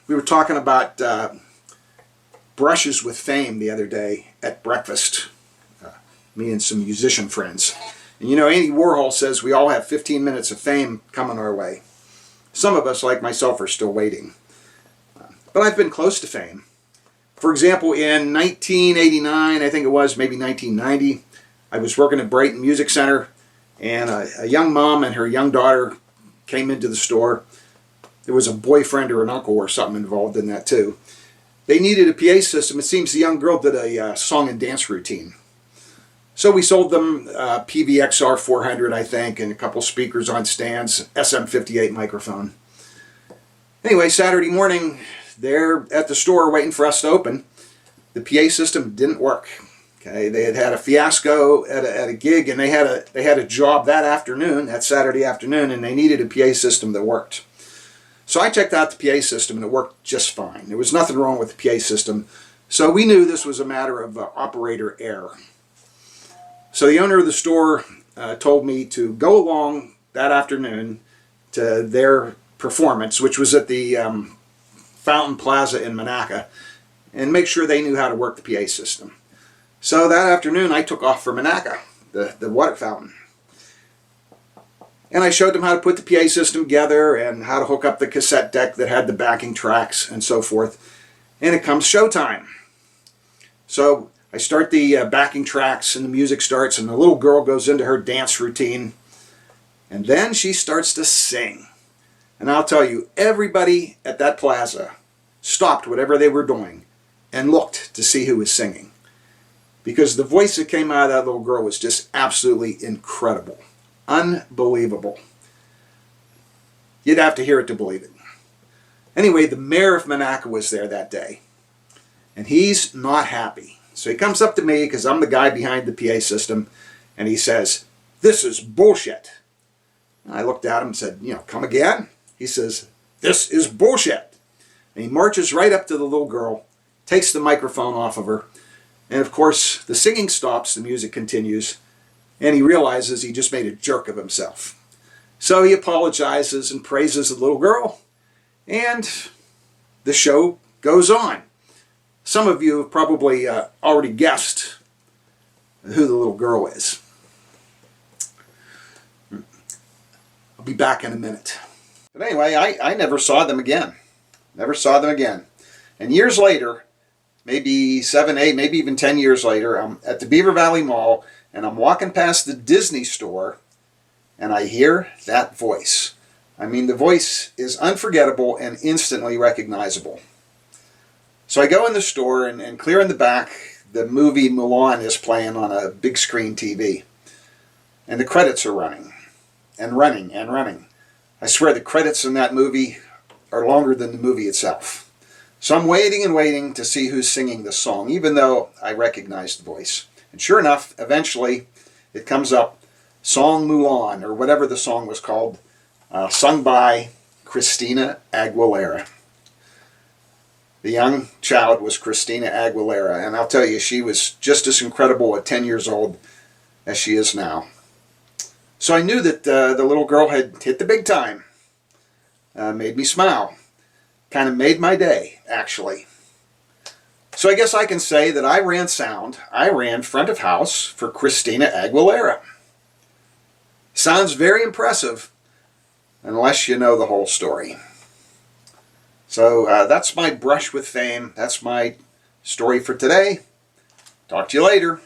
We were talking about brushes with fame the other day at breakfast, me and some musician friends. And you know, Andy Warhol says we all have 15 minutes of fame coming our way. Some of us, like myself, are still waiting. But I've been close to fame. For example, in 1989, I think it was, maybe 1990, I was working at Brighton Music Center, and a young mom and her young daughter came into the store. There was a boyfriend or an uncle or something involved in that too. They needed a PA system. It seems the young girl did a song and dance routine. So we sold them PVXR 400, I think, and a couple speakers on stands, SM58 microphone. Anyway, Saturday morning, they're at the store waiting for us to open. The PA system didn't work. Okay, they had had a fiasco at a gig, and they had a job that afternoon, that Saturday afternoon, and they needed a PA system that worked. So I checked out the PA system, and it worked just fine. There was nothing wrong with the PA system. So we knew this was a matter of operator error. So the owner of the store told me to go along that afternoon to their performance, which was at the Fountain Plaza in Monaca, and make sure they knew how to work the PA system. So that afternoon I took off for Monaca, the water fountain. And I showed them how to put the PA system together and how to hook up the cassette deck that had the backing tracks and so forth. And it comes showtime. So I start the backing tracks and the music starts, and the little girl goes into her dance routine. And then she starts to sing. And I'll tell you, everybody at that plaza stopped whatever they were doing and looked to see who was singing. Because the voice that came out of that little girl was just absolutely incredible. Unbelievable. You'd have to hear it to believe it. Anyway, the mayor of Monaca was there that day. And he's not happy. So he comes up to me, because I'm the guy behind the PA system, and he says, "This is bullshit." And I looked at him and said, "Come again?" He says, "This is bullshit." And he marches right up to the little girl, takes the microphone off of her, and of course the singing stops, the music continues, and he realizes he just made a jerk of himself. So he apologizes and praises the little girl, and the show goes on. Some of you have probably already guessed who the little girl is. I'll be back in a minute. But anyway, I never saw them again. Never saw them again. And years later, maybe 7, 8, maybe even 10 years later, I'm at the Beaver Valley Mall, and I'm walking past the Disney store, and I hear that voice. I mean, the voice is unforgettable and instantly recognizable. So I go in the store, and clear in the back, the movie Mulan is playing on a big screen TV. And the credits are running, and running, and running. I swear the credits in that movie are longer than the movie itself. So I'm waiting and waiting to see who's singing the song, even though I recognize the voice. And sure enough, eventually it comes up, Song Mulan, or whatever the song was called, sung by Christina Aguilera. The young child was Christina Aguilera, and I'll tell you, she was just as incredible at 10 years old as she is now. So I knew that the little girl had hit the big time. Made me smile. Kind of made my day, actually. So I guess I can say that I ran sound. I ran front of house for Christina Aguilera. Sounds very impressive, unless you know the whole story. So that's my brush with fame. That's my story for today. Talk to you later.